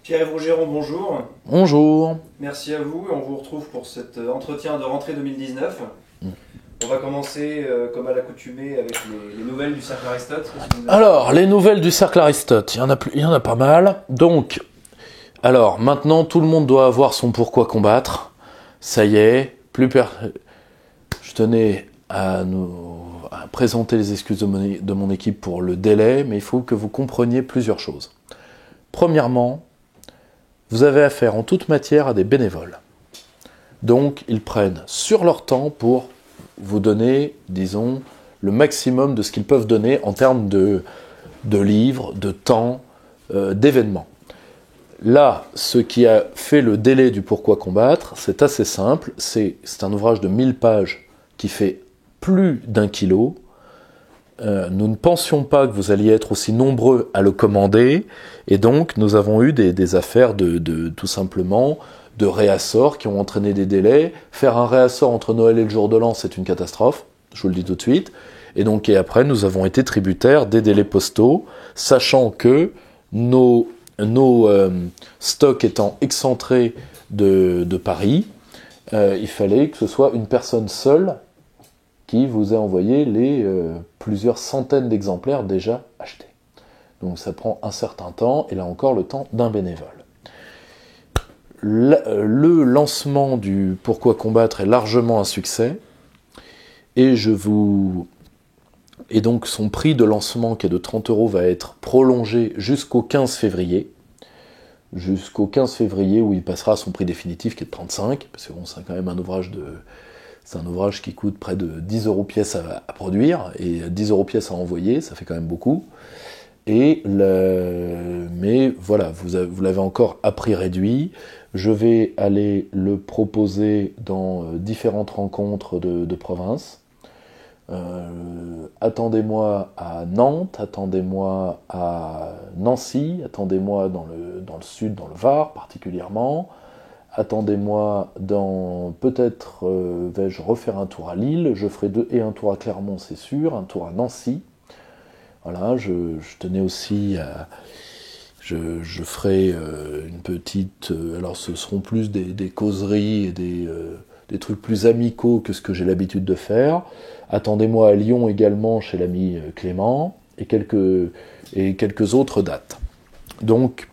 Pierre-Yves Rougeron, bonjour. Bonjour. Merci à vous et on vous retrouve pour cet entretien de rentrée 2019. On va commencer, comme à l'accoutumée, avec les nouvelles du Cercle Aristote. Alors, les nouvelles du Cercle Aristote, il y en a pas mal. Donc, alors, maintenant, tout le monde doit avoir son pourquoi combattre. Ça y est, je tenais à présenter les excuses de mon équipe pour le délai, mais il faut que vous compreniez plusieurs choses. Premièrement, vous avez affaire en toute matière à des bénévoles. Donc, ils prennent sur leur temps pour vous donner, disons, le maximum de ce qu'ils peuvent donner en termes de livres, de temps, d'événements. Là, ce qui a fait le délai du pourquoi combattre, c'est assez simple. C'est un ouvrage de 1000 pages qui fait plus d'1 kilo. Nous ne pensions pas que vous alliez être aussi nombreux à le commander, et donc nous avons eu des affaires de tout simplement de réassorts qui ont entraîné des délais. Faire un réassort entre Noël et le jour de l'an, c'est une catastrophe, je vous le dis tout de suite. Et donc, et après, nous avons été tributaires des délais postaux, sachant que nos stocks étant excentrés de Paris, il fallait que ce soit une personne seule qui vous ait envoyé les plusieurs centaines d'exemplaires déjà achetés. Donc ça prend un certain temps, et là encore le temps d'un bénévole. Le lancement du Pourquoi combattre est largement un succès, et donc son prix de lancement qui est de 30 € va être prolongé jusqu'au 15 février. Jusqu'au 15 février où il passera à son prix définitif qui est de 35, parce que bon, c'est quand même un ouvrage qui coûte près de 10 € pièce à produire, et 10 € pièce à envoyer, ça fait quand même beaucoup. Mais voilà, vous l'avez encore à prix réduit. Je vais aller le proposer dans différentes rencontres de province. Attendez-moi à Nantes, attendez-moi à Nancy, attendez-moi dans le sud, dans le Var particulièrement. Attendez-moi peut-être vais-je refaire un tour à Lille, je ferai un tour à Clermont, c'est sûr, un tour à Nancy. Voilà, je tenais aussi à... Je ferai une petite... alors ce seront plus des causeries et des trucs plus amicaux que ce que j'ai l'habitude de faire. Attendez-moi à Lyon également chez l'ami Clément, et quelques autres dates. Donc,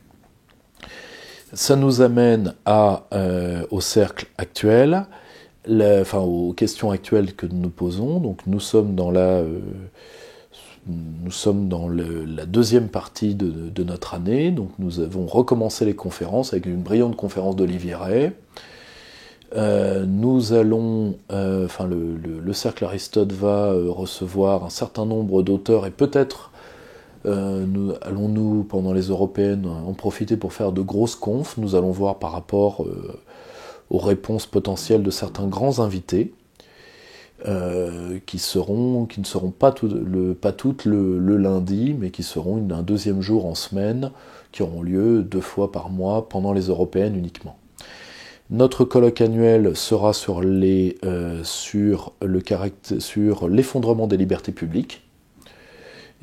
ça nous amène au cercle actuel, aux questions actuelles que nous nous posons. Donc nous sommes dans la deuxième partie de notre année. Donc nous avons recommencé les conférences avec une brillante conférence d'Olivier Ray. Nous allons, le cercle Aristote va recevoir un certain nombre d'auteurs, et peut-être allons-nous, pendant les européennes, en profiter pour faire de grosses confs. Nous allons voir par rapport aux réponses potentielles de certains grands invités, qui ne seront pas toutes le lundi, mais qui seront un deuxième jour en semaine, qui auront lieu 2 fois par mois pendant les européennes uniquement. Notre colloque annuel sera sur l'effondrement des libertés publiques.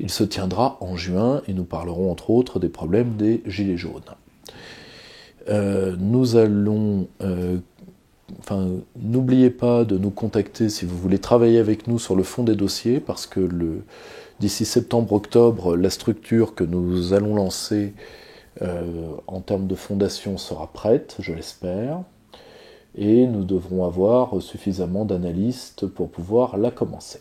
Il se tiendra en juin, et nous parlerons entre autres des problèmes des Gilets jaunes. N'oubliez pas de nous contacter si vous voulez travailler avec nous sur le fond des dossiers, parce que d'ici septembre-octobre, la structure que nous allons lancer en termes de fondation sera prête, je l'espère, et nous devrons avoir suffisamment d'analystes pour pouvoir la commencer.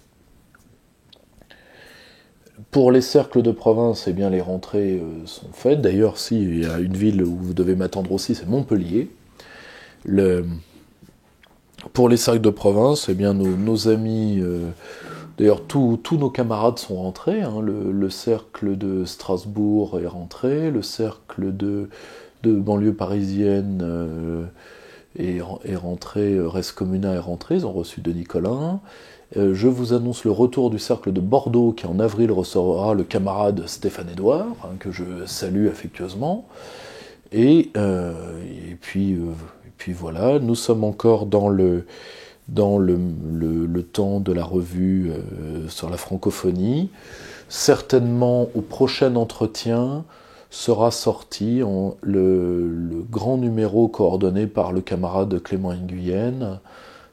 Pour les cercles de province, les rentrées sont faites. D'ailleurs, il y a une ville où vous devez m'attendre aussi, c'est Montpellier. Pour les cercles de province, nos amis, d'ailleurs tous nos camarades sont rentrés. Le cercle de Strasbourg est rentré, le cercle de banlieue parisienne est rentré, Res Communa est rentré, ils ont reçu Denis Collin. Je vous annonce le retour du cercle de Bordeaux, qui en avril recevra le camarade Stéphane Edouard, que je salue affectueusement. Et puis voilà, nous sommes encore dans le temps de la revue sur la francophonie. Certainement, au prochain entretien, sera sorti le grand numéro coordonné par le camarade Clément Nguyen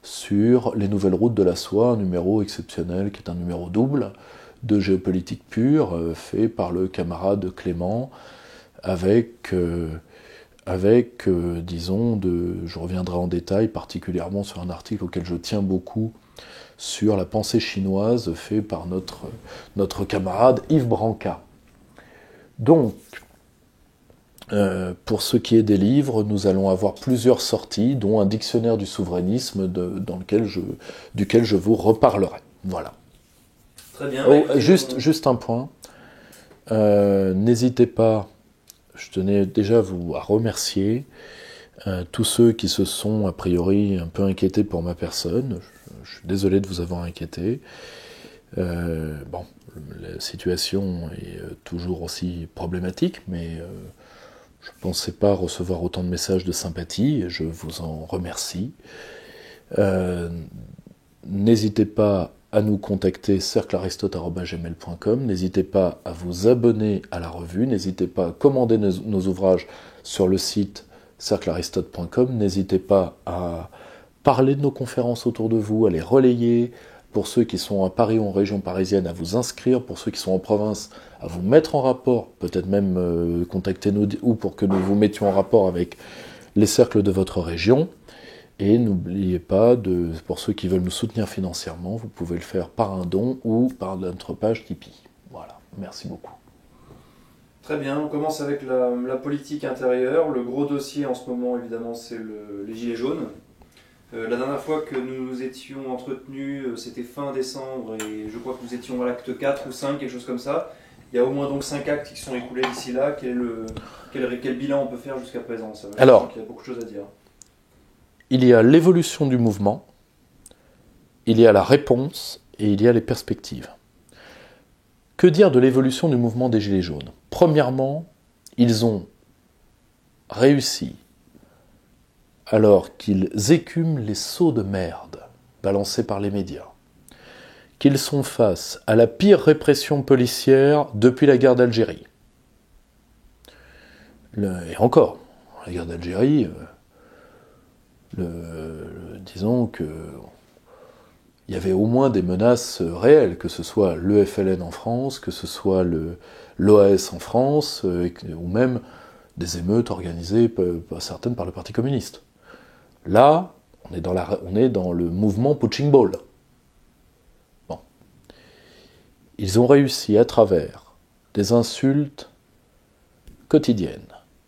sur les nouvelles routes de la soie, un numéro exceptionnel qui est un numéro double de géopolitique pure, fait par le camarade Clément, avec disons, je reviendrai en détail particulièrement sur un article auquel je tiens beaucoup, sur la pensée chinoise, fait par notre camarade Yves Branca. Donc, pour ce qui est des livres, nous allons avoir plusieurs sorties, dont un dictionnaire du souverainisme duquel je vous reparlerai. Voilà. Très bien. Juste un point. N'hésitez pas, je tenais déjà à remercier tous ceux qui se sont a priori un peu inquiétés pour ma personne. Je suis désolé de vous avoir inquiété. La situation est toujours aussi problématique, mais je ne pensais pas recevoir autant de messages de sympathie, et je vous en remercie. N'hésitez pas à nous contacter, cerclearistote@gmail.com, n'hésitez pas à vous abonner à la revue, n'hésitez pas à commander nos ouvrages sur le site cerclearistote.com, n'hésitez pas à parler de nos conférences autour de vous, à les relayer, pour ceux qui sont à Paris ou en région parisienne, à vous inscrire, pour ceux qui sont en province, à vous mettre en rapport, peut-être même contacter nous, ou pour que nous vous mettions en rapport avec les cercles de votre région. Et n'oubliez pas, pour ceux qui veulent nous soutenir financièrement, vous pouvez le faire par un don ou par notre page Tipeee. Voilà, merci beaucoup. Très bien, on commence avec la politique intérieure. Le gros dossier en ce moment, évidemment, c'est les Gilets jaunes. La dernière fois que nous nous étions entretenus, c'était fin décembre, et je crois que nous étions à l'acte 4 ou 5, quelque chose comme ça. Il y a au moins donc 5 actes qui sont écoulés d'ici là. Quel bilan on peut faire jusqu'à présent? Alors, il y a beaucoup de choses à dire. Il y a l'évolution du mouvement, il y a la réponse et il y a les perspectives. Que dire de l'évolution du mouvement des Gilets jaunes? Premièrement, ils ont réussi, alors qu'ils écument les seaux de merde balancés par les médias, qu'ils sont face à la pire répression policière depuis la guerre d'Algérie. Et encore, la guerre d'Algérie, disons que il y avait au moins des menaces réelles, que ce soit le FLN en France, que ce soit l'OAS en France, ou même des émeutes organisées, certaines par le Parti communiste. Là, on est dans le mouvement Punching Ball. Bon. Ils ont réussi à travers des insultes quotidiennes,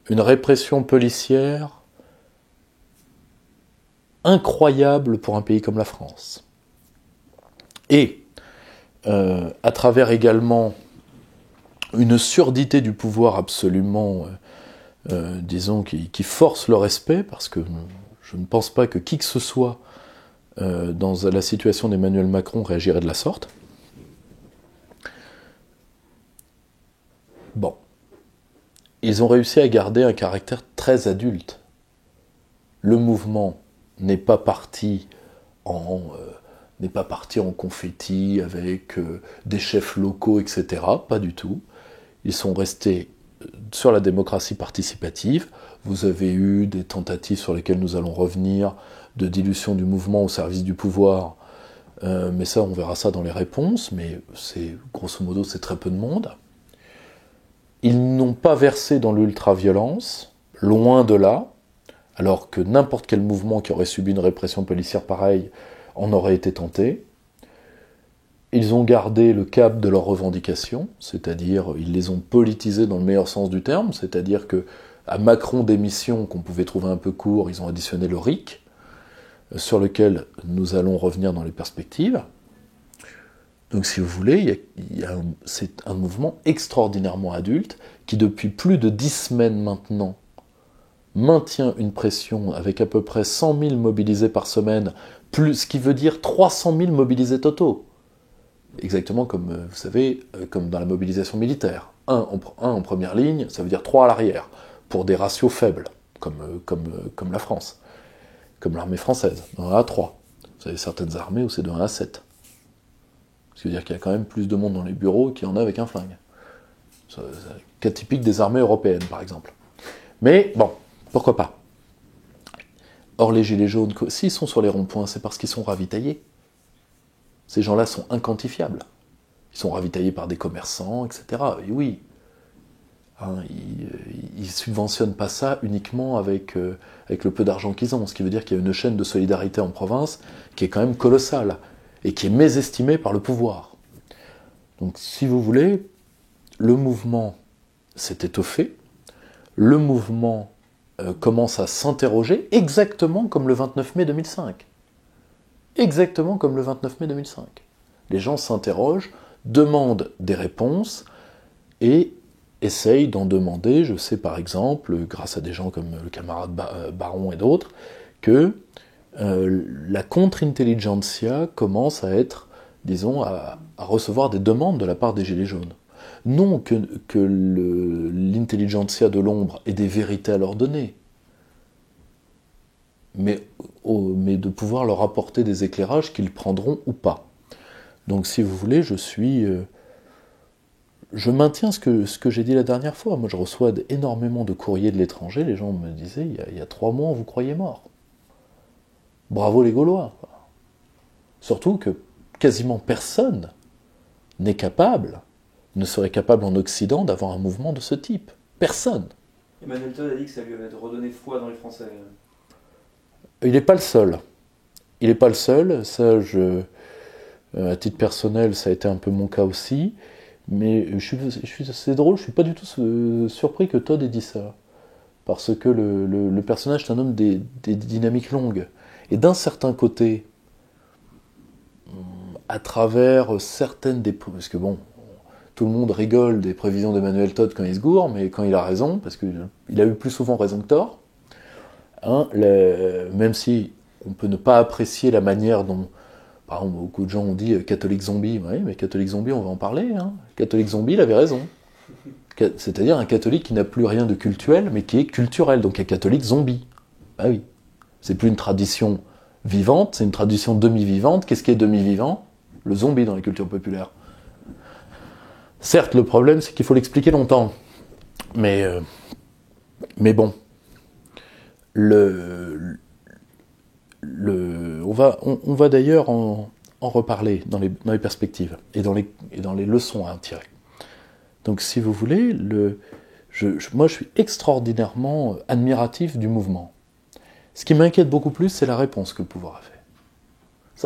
une répression policière incroyable pour un pays comme la France. Et à travers également une surdité du pouvoir absolument, disons, qui force le respect, parce que je ne pense pas que qui que ce soit dans la situation d'Emmanuel Macron réagirait de la sorte. Bon. Ils ont réussi à garder un caractère très adulte. Le mouvement n'est pas parti en confetti avec des chefs locaux, etc. Pas du tout. Ils sont restés sur la démocratie participative. Vous avez eu des tentatives sur lesquelles nous allons revenir de dilution du mouvement au service du pouvoir, mais ça, on verra ça dans les réponses, mais grosso modo, c'est très peu de monde. Ils n'ont pas versé dans l'ultra-violence, loin de là, alors que n'importe quel mouvement qui aurait subi une répression policière pareille en aurait été tenté. Ils ont gardé le cap de leurs revendications, c'est-à-dire ils les ont politisées dans le meilleur sens du terme, c'est-à-dire que à Macron démission, qu'on pouvait trouver un peu court, ils ont additionné le RIC, sur lequel nous allons revenir dans les perspectives. Donc si vous voulez, c'est un mouvement extraordinairement adulte qui depuis plus de 10 semaines maintenant maintient une pression avec à peu près 100 000 mobilisés par semaine, ce qui veut dire 300 000 mobilisés totaux. Exactement comme, vous savez, comme dans la mobilisation militaire. Un en première ligne, ça veut dire 3 à l'arrière, pour des ratios faibles, comme la France, comme l'armée française, de 1 à 3. Vous avez certaines armées où c'est de 1 à 7. Ce qui veut dire qu'il y a quand même plus de monde dans les bureaux qu'il y en a avec un flingue. C'est un cas typique des armées européennes, par exemple. Mais bon, pourquoi pas. Or, les gilets jaunes, s'ils sont sur les ronds-points, c'est parce qu'ils sont ravitaillés. Ces gens-là sont inquantifiables. Ils sont ravitaillés par des commerçants, etc. Et oui, hein, ils ne subventionnent pas ça uniquement avec le peu d'argent qu'ils ont, ce qui veut dire qu'il y a une chaîne de solidarité en province qui est quand même colossale et qui est mésestimée par le pouvoir. Donc, si vous voulez, le mouvement s'est étoffé, le mouvement commence à s'interroger exactement comme le 29 mai 2005. Exactement comme le 29 mai 2005. Les gens s'interrogent, demandent des réponses et essayent d'en demander. Je sais par exemple, grâce à des gens comme le camarade Baron et d'autres, que la contre-intelligentsia commence à être, disons, à recevoir des demandes de la part des Gilets jaunes. Non que l'intelligentsia de l'ombre ait des vérités à leur donner, mais de pouvoir leur apporter des éclairages qu'ils prendront ou pas. Donc si vous voulez, je maintiens ce que j'ai dit la dernière fois. Moi je reçois énormément de courriers de l'étranger, les gens me disaient, il y a 3 mois, on vous croyait mort. Bravo les Gaulois. Surtout que quasiment personne n'est capable, ne serait capable en Occident d'avoir un mouvement de ce type. Personne. Emmanuel Todd a dit que ça lui avait redonné foi dans les Français. Il n'est pas le seul. Il n'est pas le seul. Ça, à titre personnel, ça a été un peu mon cas aussi. Mais c'est drôle, je ne suis pas du tout surpris que Todd ait dit ça. Parce que le personnage est un homme des dynamiques longues. Et d'un certain côté, à travers certaines des... Parce que bon, tout le monde rigole des prévisions d'Emmanuel Todd quand il se gourre, mais quand il a raison, parce qu'il a eu plus souvent raison que tort, hein, même si on peut ne pas apprécier la manière dont, par exemple, beaucoup de gens ont dit catholique zombie, oui, mais catholique zombie, on va en parler, hein. Catholique zombie, il avait raison. C'est-à-dire un catholique qui n'a plus rien de cultuel, mais qui est culturel, donc un catholique zombie. Ah oui. C'est plus une tradition vivante, c'est une tradition demi-vivante. Qu'est-ce qui est demi-vivant ? Le zombie dans les cultures populaires. Certes, le problème, c'est qu'il faut l'expliquer longtemps. Mais bon. On va d'ailleurs en reparler dans les perspectives et dans les leçons à en tirer. Donc, si vous voulez, moi, je suis extraordinairement admiratif du mouvement. Ce qui m'inquiète beaucoup plus, c'est la réponse que le pouvoir a fait.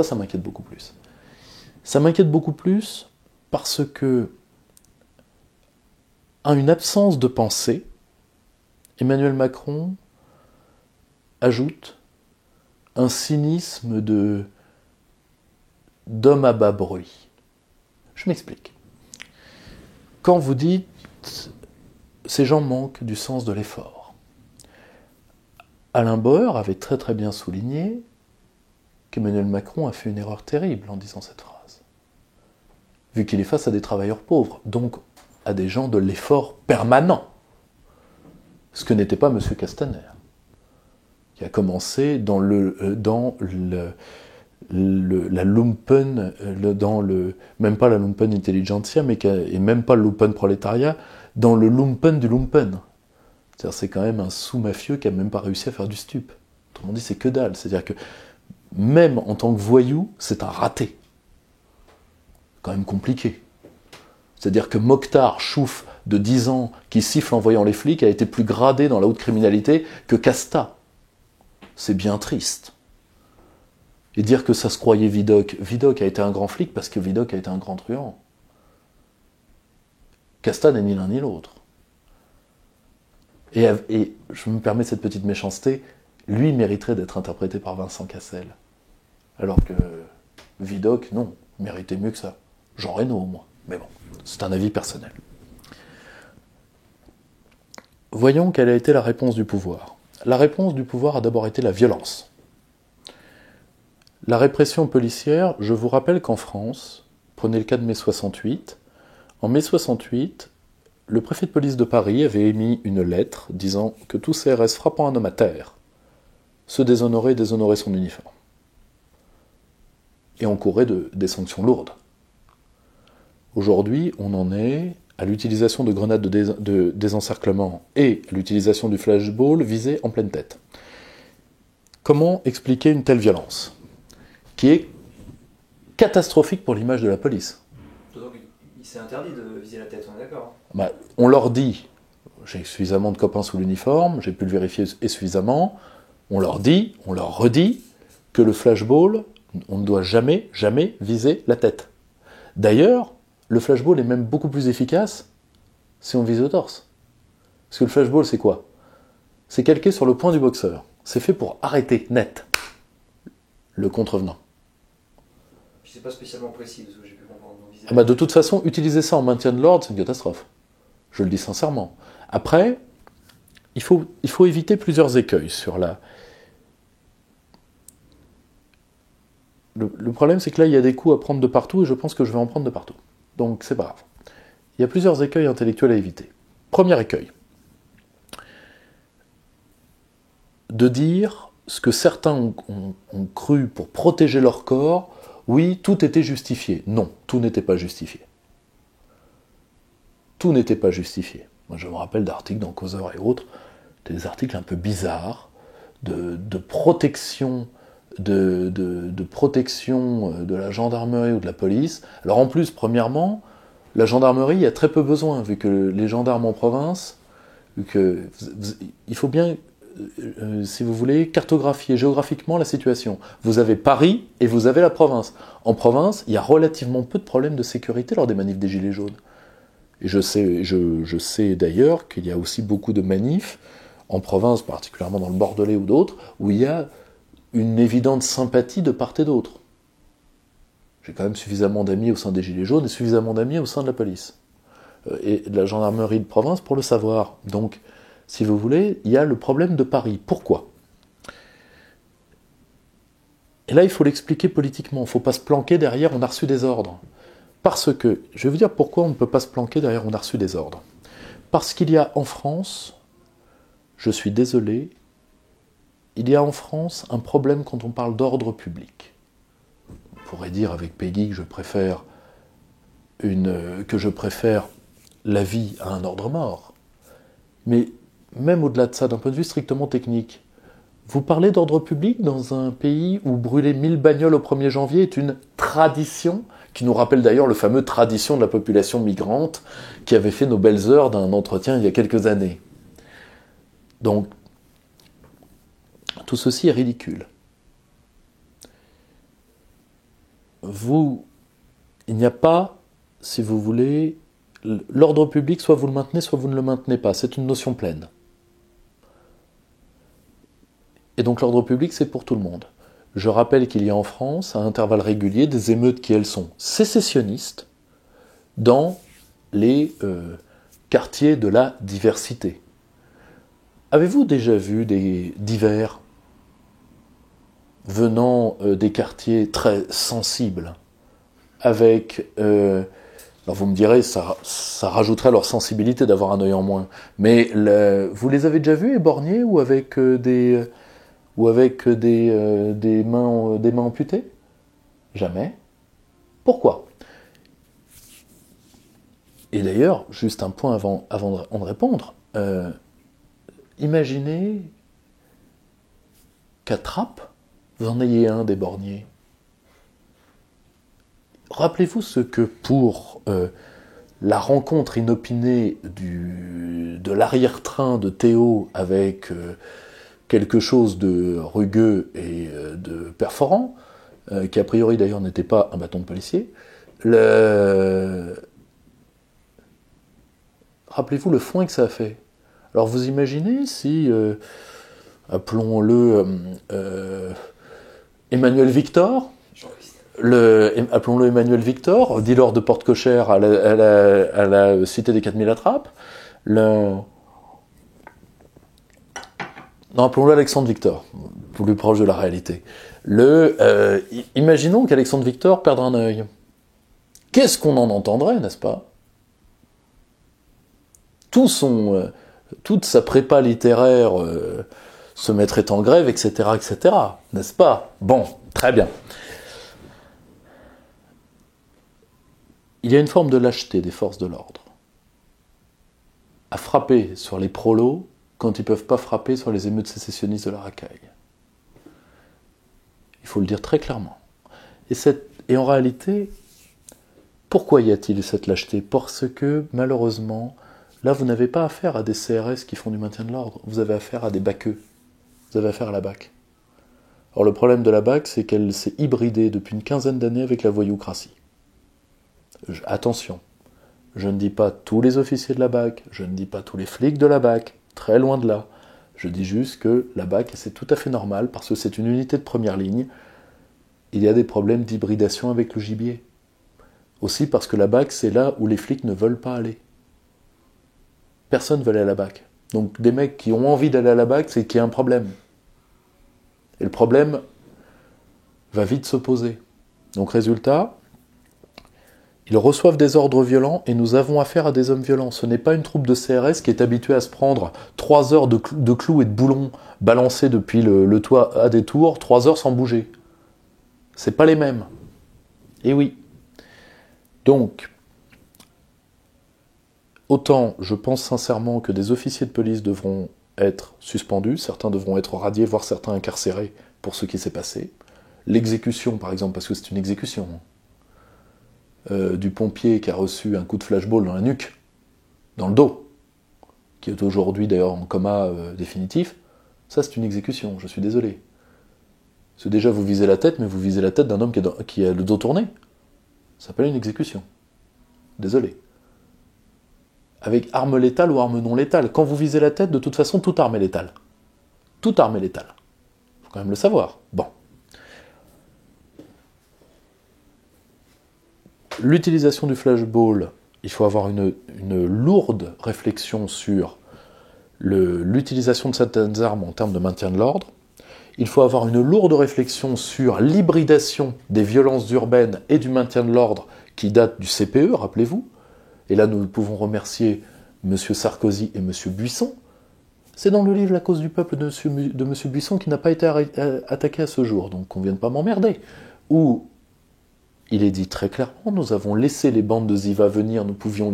Ça m'inquiète beaucoup plus. Ça m'inquiète beaucoup plus parce que, à une absence de pensée, Emmanuel Macron ajoute un cynisme d'homme à bas bruit. Je m'explique. Quand vous dites ces gens manquent du sens de l'effort, Alain Bauer avait très très bien souligné qu'Emmanuel Macron a fait une erreur terrible en disant cette phrase. Vu qu'il est face à des travailleurs pauvres, donc à des gens de l'effort permanent. Ce que n'était pas M. Castaner, qui a commencé dans la lumpen, même pas la lumpen intelligentsia, et même pas le lumpen prolétariat, dans le lumpen du lumpen. C'est-à-dire c'est quand même un sous-mafieux qui a même pas réussi à faire du stup. Autrement dit, c'est que dalle. C'est-à-dire que même en tant que voyou, c'est un raté. Quand même compliqué. C'est-à-dire que Mokhtar, chouf de 10 ans, qui siffle en voyant les flics, a été plus gradé dans la haute criminalité que Casta. C'est bien triste. Et dire que ça se croyait Vidocq. Vidocq a été un grand flic parce que Vidocq a été un grand truand. Casta n'est ni l'un ni l'autre. Et je me permets cette petite méchanceté, lui mériterait d'être interprété par Vincent Cassel. Alors que Vidocq, non, méritait mieux que ça. Jean Reno, au moins. Mais bon, c'est un avis personnel. Voyons quelle a été la réponse du pouvoir. La réponse du pouvoir a d'abord été la violence. La répression policière, je vous rappelle qu'en France, prenez le cas de mai 68, en mai 68, le préfet de police de Paris avait émis une lettre disant que tout CRS frappant un homme à terre se déshonorait et déshonorait son uniforme. Et encourait des sanctions lourdes. Aujourd'hui, on en est à l'utilisation de grenades de désencerclement et à l'utilisation du flashball visé en pleine tête. Comment expliquer une telle violence, qui est catastrophique pour l'image de la police? Donc, il s'est interdit de viser la tête, on est d'accord? On leur dit, j'ai suffisamment de copains sous l'uniforme, j'ai pu le vérifier suffisamment, on leur dit, on leur redit que le flashball, on ne doit jamais, jamais viser la tête. D'ailleurs, le flashball est même beaucoup plus efficace si on vise le torse. Parce que le flashball, c'est quoi? C'est calqué sur le poing du boxeur. C'est fait pour arrêter net le contrevenant. Puis c'est pas spécialement précis, de ce que j'ai pu comprendre. De toute façon, utiliser ça en maintien de l'ordre, c'est une catastrophe. Je le dis sincèrement. Après, il faut éviter plusieurs écueils sur la... Le problème, c'est que là, il y a des coups à prendre de partout, et je pense que je vais en prendre de partout. Donc, c'est pas grave. Il y a plusieurs écueils intellectuels à éviter. Premier écueil. De dire ce que certains ont cru pour protéger leur corps, oui, tout était justifié. Non, tout n'était pas justifié. Tout n'était pas justifié. Moi, je me rappelle d'articles dans Causeur et autres, des articles un peu bizarres, de protection de protection de la gendarmerie ou de la police. Alors en plus, premièrement, la gendarmerie, il y a très peu besoin, vu que les gendarmes en province, il faut bien, si vous voulez, cartographier géographiquement la situation. Vous avez Paris et vous avez la province. En province, il y a relativement peu de problèmes de sécurité lors des manifs des Gilets jaunes. Et je sais d'ailleurs qu'il y a aussi beaucoup de manifs, en province, particulièrement dans le Bordelais ou d'autres, où il y a une évidente sympathie de part et d'autre. J'ai quand même suffisamment d'amis au sein des Gilets jaunes et suffisamment d'amis au sein de la police. Et de la gendarmerie de province pour le savoir. Donc, si vous voulez, il y a le problème de Paris. Pourquoi ? Et là, il faut l'expliquer politiquement. Il ne faut pas se planquer derrière « on a reçu des ordres ». Parce que, je vais vous dire pourquoi on ne peut pas se planquer derrière « on a reçu des ordres ». Parce qu'il y a en France, je suis désolé, il y a en France un problème quand on parle d'ordre public. On pourrait dire avec Peggy que je préfère la vie à un ordre mort. Mais même au-delà de ça, d'un point de vue strictement technique, vous parlez d'ordre public dans un pays où brûler 1000 bagnoles au 1er janvier est une tradition, qui nous rappelle d'ailleurs le fameux tradition de la population migrante qui avait fait nos belles heures d'un entretien il y a quelques années. Donc, tout ceci est ridicule. Il n'y a pas, si vous voulez, l'ordre public, soit vous le maintenez, soit vous ne le maintenez pas. C'est une notion pleine. Et donc l'ordre public, c'est pour tout le monde. Je rappelle qu'il y a en France, à intervalles réguliers, des émeutes qui, elles, sont sécessionnistes dans les quartiers de la diversité. Avez-vous déjà vu des divers venant des quartiers très sensibles, avec... alors vous me direz, ça rajouterait leur sensibilité d'avoir un œil en moins, mais vous les avez déjà vus éborgnés ou avec des mains amputées? Jamais. Pourquoi? Et d'ailleurs, juste un point avant de répondre, imaginez qu'à Trappes, vous en ayez un d'éborgné. Rappelez-vous ce que pour la rencontre inopinée de l'arrière-train de Théo avec quelque chose de rugueux et de perforant, qui a priori d'ailleurs n'était pas un bâton de policier, rappelez-vous le foin que ça a fait. Alors vous imaginez si, appelons-le Emmanuel Victor, appelons-le Emmanuel Victor, dealer de porte cochère à la cité des 4000 à Trappes. Non, appelons-le Alexandre Victor, plus proche de la réalité. Imaginons qu'Alexandre Victor perde un œil. Qu'est-ce qu'on en entendrait, n'est-ce pas ? Toute sa prépa littéraire se mettrait en grève, etc., n'est-ce pas ? Bon, très bien. Il y a une forme de lâcheté des forces de l'ordre. à frapper sur les prolos quand ils ne peuvent pas frapper sur les émeutes sécessionnistes de la racaille. Il faut le dire très clairement. Et en réalité, pourquoi y a-t-il cette lâcheté? Parce que, malheureusement, là, vous n'avez pas affaire à des CRS qui font du maintien de l'ordre. Vous avez affaire à des BACeux. Vous avez affaire à la BAC. Or, le problème de la BAC, c'est qu'elle s'est hybridée depuis une quinzaine d'années avec la voyoucratie. Attention, je ne dis pas tous les officiers de la BAC, je ne dis pas tous les flics de la BAC, très loin de là. Je dis juste que la BAC, c'est tout à fait normal, parce que c'est une unité de première ligne. Il y a des problèmes d'hybridation avec le gibier. Aussi parce que la BAC, c'est là où les flics ne veulent pas aller. Personne ne veut aller à la BAC. Donc des mecs qui ont envie d'aller à la BAC, c'est qu'il y a un problème. Et le problème va vite se poser. Donc résultat, ils reçoivent des ordres violents et nous avons affaire à des hommes violents. Ce n'est pas une troupe de CRS qui est habituée à se prendre 3 heures de clous et de boulons balancés depuis le toit à des tours, 3 heures sans bouger. C'est pas les mêmes. Et oui. Donc, autant je pense sincèrement que des officiers de police devront être suspendus, certains devront être radiés, voire certains incarcérés pour ce qui s'est passé. L'exécution, par exemple, parce que c'est une exécution, du pompier qui a reçu un coup de flashball dans la nuque, dans le dos, qui est aujourd'hui d'ailleurs en coma définitif, ça c'est une exécution, je suis désolé. Parce que déjà vous visez la tête, mais vous visez la tête d'un homme qui a le dos tourné. Ça s'appelle une exécution. Désolé. Avec arme létale ou arme non létale. Quand vous visez la tête, de toute façon, toute arme est létale. Toute arme est létale. Il faut quand même le savoir. Bon. L'utilisation du flashball, il faut avoir une lourde réflexion sur l'utilisation de certaines armes en termes de maintien de l'ordre. Il faut avoir une lourde réflexion sur l'hybridation des violences urbaines et du maintien de l'ordre qui date du CPE, rappelez-vous. Et là, nous pouvons remercier M. Sarkozy et M. Buisson. C'est dans le livre La cause du peuple de M. Buisson qui n'a pas été attaqué à ce jour, donc on ne vienne pas m'emmerder. Où il est dit très clairement, nous avons laissé les bandes de Ziva venir, nous pouvions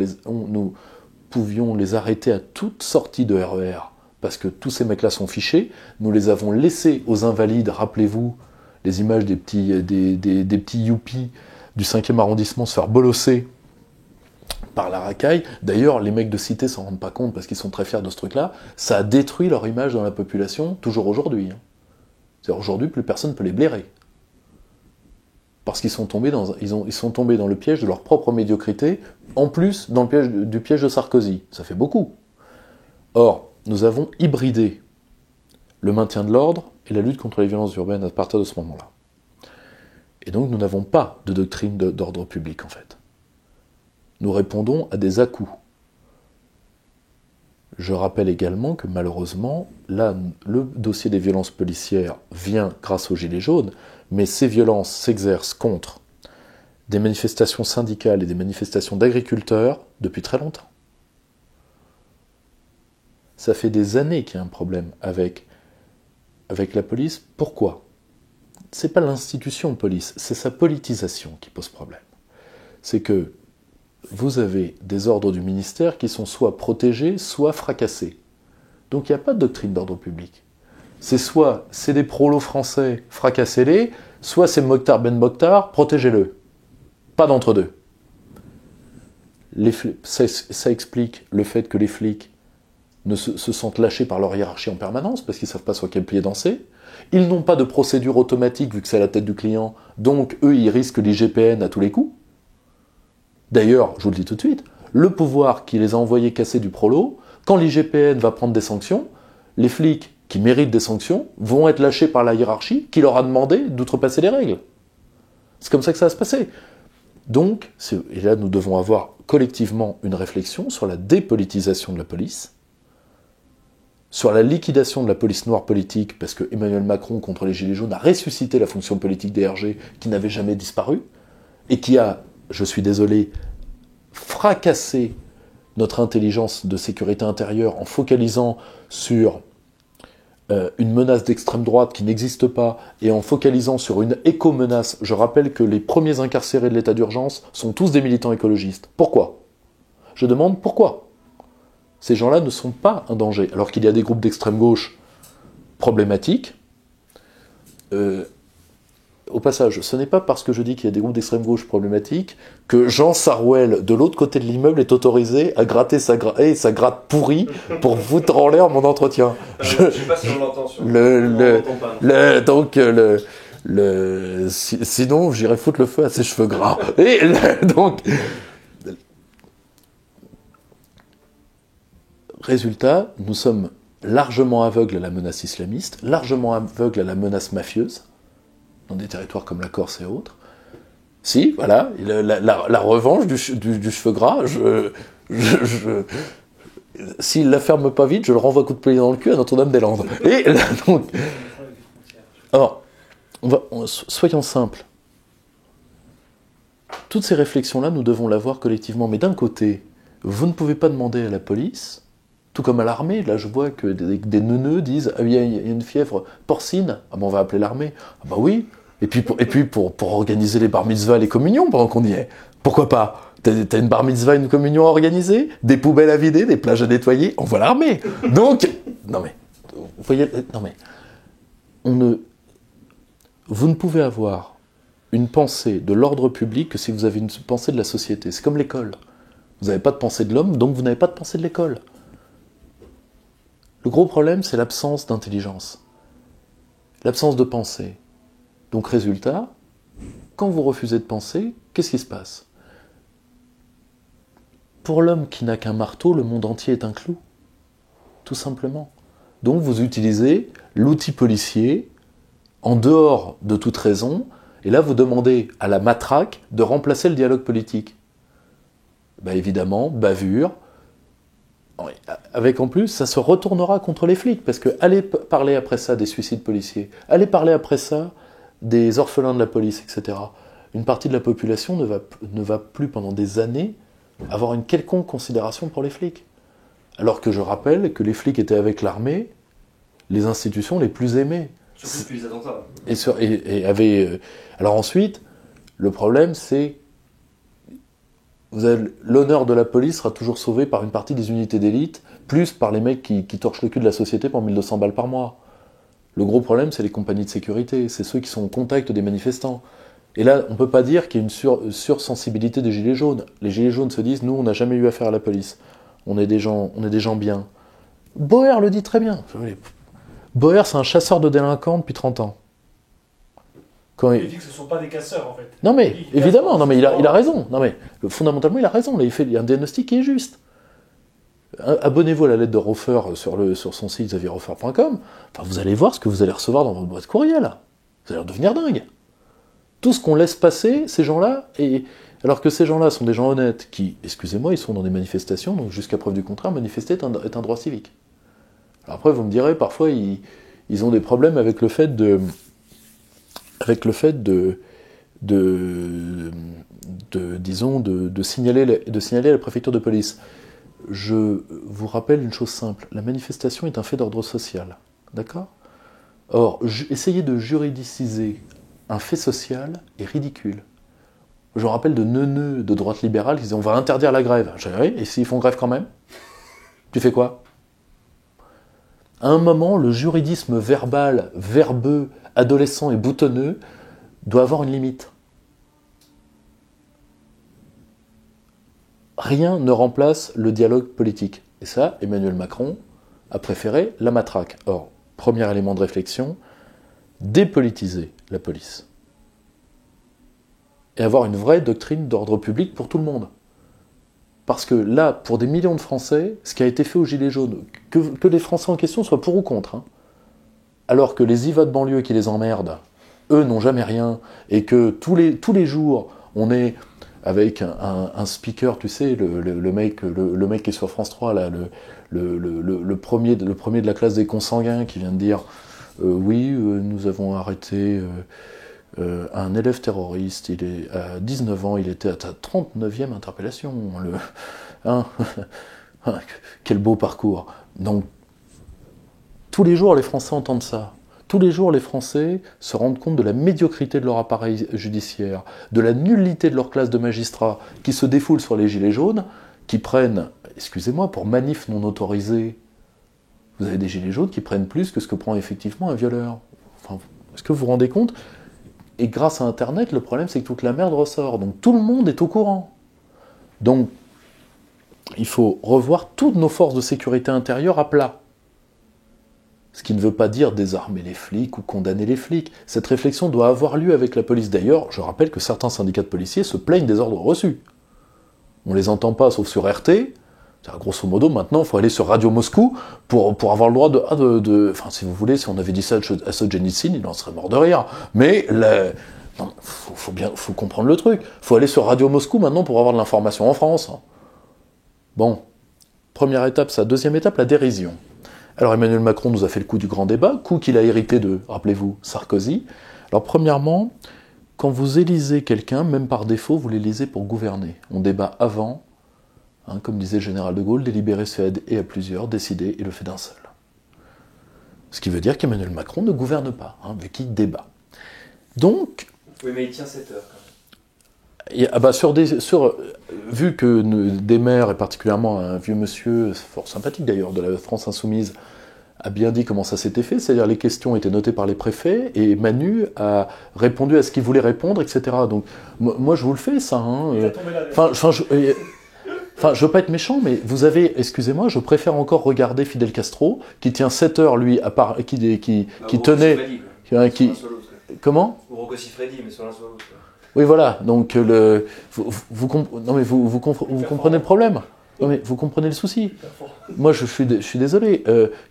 les arrêter à toute sortie de RER, parce que tous ces mecs-là sont fichés, nous les avons laissés aux invalides, rappelez-vous, les images des petits yuppies du 5e arrondissement se faire bolosser par la racaille. D'ailleurs, les mecs de cité s'en rendent pas compte parce qu'ils sont très fiers de ce truc-là. Ça a détruit leur image dans la population, toujours aujourd'hui. C'est-à-dire aujourd'hui, plus personne ne peut les blairer. Parce qu'ils sont tombés ils sont tombés dans le piège de leur propre médiocrité, en plus dans du piège de Sarkozy. Ça fait beaucoup. Or, nous avons hybridé le maintien de l'ordre et la lutte contre les violences urbaines à partir de ce moment-là. Et donc, nous n'avons pas de doctrine d'ordre public, en fait. Nous répondons à des à-coups. Je rappelle également que malheureusement, là, le dossier des violences policières vient grâce aux Gilets jaunes, mais ces violences s'exercent contre des manifestations syndicales et des manifestations d'agriculteurs depuis très longtemps. Ça fait des années qu'il y a un problème avec la police. Pourquoi ? C'est pas l'institution police, c'est sa politisation qui pose problème. C'est que vous avez des ordres du ministère qui sont soit protégés, soit fracassés. Donc il n'y a pas de doctrine d'ordre public. C'est des prolos français, fracassez-les, soit c'est Mokhtar Ben Mokhtar, protégez-le. Pas d'entre-deux. Ça explique le fait que les flics se sentent lâchés par leur hiérarchie en permanence, parce qu'ils ne savent pas sur quel pied danser. Ils n'ont pas de procédure automatique, vu que c'est à la tête du client, donc eux, ils risquent l'IGPN à tous les coups. D'ailleurs, je vous le dis tout de suite, le pouvoir qui les a envoyés casser du prolo, quand l'IGPN va prendre des sanctions, les flics qui méritent des sanctions vont être lâchés par la hiérarchie qui leur a demandé d'outrepasser les règles. C'est comme ça que ça va se passer. Donc, et là nous devons avoir collectivement une réflexion sur la dépolitisation de la police, sur la liquidation de la police noire politique, parce que Emmanuel Macron, contre les Gilets jaunes, a ressuscité la fonction politique des RG qui n'avait jamais disparu, et qui a, je suis désolé, fracassé notre intelligence de sécurité intérieure en focalisant sur une menace d'extrême droite qui n'existe pas, et en focalisant sur une éco-menace. Je rappelle que les premiers incarcérés de l'état d'urgence sont tous des militants écologistes. Pourquoi ? Je demande pourquoi ? Ces gens-là ne sont pas un danger. Alors qu'il y a des groupes d'extrême gauche problématiques. Au passage, ce n'est pas parce que je dis qu'il y a des groupes d'extrême gauche problématiques que Jean Sarwell, de l'autre côté de l'immeuble, est autorisé à gratter sa gratte pourrie pour foutre en l'air mon entretien. Je ne sais pas si on l'entend sur sinon, j'irais foutre le feu à ses cheveux gras. Et donc, résultat, nous sommes largement aveugles à la menace islamiste, largement aveugles à la menace mafieuse, dans des territoires comme la Corse et autres. Si, voilà, la revanche du cheveu gras, s'il la ferme pas vite, je le renvoie coup de pied dans le cul à Notre-Dame-des-Landes. Et là, donc... Alors, soyons simples. Toutes ces réflexions-là, nous devons les avoir collectivement. Mais d'un côté, vous ne pouvez pas demander à la police, tout comme à l'armée. Là, je vois que des neuneux disent « Ah, il y a une fièvre porcine. Ah ben, on va appeler l'armée. » Ah bah oui. Et puis pour organiser les bar mitzvahs, les communions pendant qu'on y est. Pourquoi pas ? T'as une bar mitzvah, une communion à organiser, des poubelles à vider, des plages à nettoyer, on voit l'armée. Donc, non mais, vous voyez, non mais, vous ne pouvez avoir une pensée de l'ordre public que si vous avez une pensée de la société. C'est comme l'école. Vous n'avez pas de pensée de l'homme, donc vous n'avez pas de pensée de l'école. Le gros problème, c'est l'absence d'intelligence. L'absence de pensée. Donc résultat, quand vous refusez de penser, qu'est-ce qui se passe ? Pour l'homme qui n'a qu'un marteau, le monde entier est un clou. Tout simplement. Donc vous utilisez l'outil policier en dehors de toute raison, et là vous demandez à la matraque de remplacer le dialogue politique. Ben évidemment, bavure, avec en plus, ça se retournera contre les flics, parce que allez parler après ça des suicides policiers, allez parler après ça des orphelins de la police, etc. Une partie de la population ne va plus pendant des années avoir une quelconque considération pour les flics. Alors que je rappelle que les flics étaient avec l'armée les institutions les plus aimées. Surtout depuis les attentats. Alors ensuite, le problème c'est l'honneur de la police sera toujours sauvé par une partie des unités d'élite, plus par les mecs qui torchent le cul de la société pour 1200 balles par mois. Le gros problème, c'est les compagnies de sécurité, c'est ceux qui sont au contact des manifestants. Et là, on ne peut pas dire qu'il y a une sursensibilité des gilets jaunes. Les gilets jaunes se disent, nous, on n'a jamais eu affaire à la police. On est des gens bien. Boer le dit très bien. Boer, c'est un chasseur de délinquants depuis 30 ans. Il dit que ce ne sont pas des casseurs, en fait. Non mais, évidemment, non mais il a raison. Non mais, fondamentalement, il a raison. Là, il y a un diagnostic qui est juste. Abonnez-vous à la lettre de Rofer sur son site xavierrofer.com. Enfin, vous allez voir ce que vous allez recevoir dans votre boîte courriel. Vous allez devenir dingue. Tout ce qu'on laisse passer, ces gens-là, alors que ces gens-là sont des gens honnêtes qui, excusez-moi, ils sont dans des manifestations, donc jusqu'à preuve du contraire, manifester est un droit civique. Alors après, vous me direz, parfois, ils ont des problèmes avec le fait de signaler à la préfecture de police. Je vous rappelle une chose simple, la manifestation est un fait d'ordre social, d'accord ? Or, essayer de juridiciser un fait social est ridicule. Je me rappelle de neuneux de droite libérale qui disaient on va interdire la grève. J'ai dit, oui, et s'ils font grève quand même ? Tu fais quoi ? À un moment, le juridisme verbal, verbeux, adolescent et boutonneux doit avoir une limite. Rien ne remplace le dialogue politique. Et ça, Emmanuel Macron a préféré la matraque. Or, premier élément de réflexion, dépolitiser la police. Et avoir une vraie doctrine d'ordre public pour tout le monde. Parce que là, pour des millions de Français, ce qui a été fait aux Gilets jaunes, que les Français en question soient pour ou contre, alors que les IVA de banlieue qui les emmerdent, eux n'ont jamais rien, et que tous les jours, on est avec un speaker, tu sais, le mec qui est sur France 3, là, le premier de la classe des consanguins qui vient de dire oui, nous avons arrêté un élève terroriste, à 19 ans, il était à ta 39e interpellation. Quel beau parcours. Donc, tous les jours, les Français entendent ça. Tous les jours, les Français se rendent compte de la médiocrité de leur appareil judiciaire, de la nullité de leur classe de magistrats qui se défoulent sur les gilets jaunes, qui prennent excusez-moi, pour manif non autorisée, vous avez des gilets jaunes qui prennent plus que ce que prend effectivement un violeur. Enfin, est-ce que vous vous rendez compte? Et grâce à Internet, le problème, c'est que toute la merde ressort. Donc tout le monde est au courant. Donc, il faut revoir toutes nos forces de sécurité intérieure à plat. Ce qui ne veut pas dire désarmer les flics ou condamner les flics. Cette réflexion doit avoir lieu avec la police. D'ailleurs, je rappelle que certains syndicats de policiers se plaignent des ordres reçus. On ne les entend pas, sauf sur RT. Grosso modo, maintenant, il faut aller sur Radio Moscou pour avoir le droit enfin, si vous voulez, si on avait dit ça à Solzhenitsyn, il en serait mort de rire. Mais faut comprendre le truc. Il faut aller sur Radio Moscou maintenant pour avoir de l'information en France. Bon, première étape, ça. Deuxième étape, la dérision. Alors Emmanuel Macron nous a fait le coup du grand débat, coup qu'il a hérité de, rappelez-vous, Sarkozy. Alors premièrement, quand vous élisez quelqu'un, même par défaut, vous l'élisez pour gouverner. On débat avant. Comme disait le général de Gaulle, délibérer se fait et à plusieurs, décider est le fait d'un seul. Ce qui veut dire qu'Emmanuel Macron ne gouverne pas, vu qu'il débat. Donc... Oui, mais il tient 7 heures quand même. Vu que des maires, et particulièrement un vieux monsieur, fort sympathique d'ailleurs, de la France Insoumise, a bien dit comment ça s'était fait, c'est-à-dire les questions étaient notées par les préfets, et Manu a répondu à ce qu'il voulait répondre, etc. Donc, moi je vous le fais, ça. Enfin, je veux pas être méchant, mais vous avez, excusez-moi, je préfère encore regarder Fidel Castro, qui tient 7 heures, lui, à part, qui tenait... Comment ? Ou Rocco Siffredi, mais sur l'un sur l'autre. Oui, voilà, donc vous comprenez le problème. Non, mais vous comprenez le souci. Moi, je suis désolé.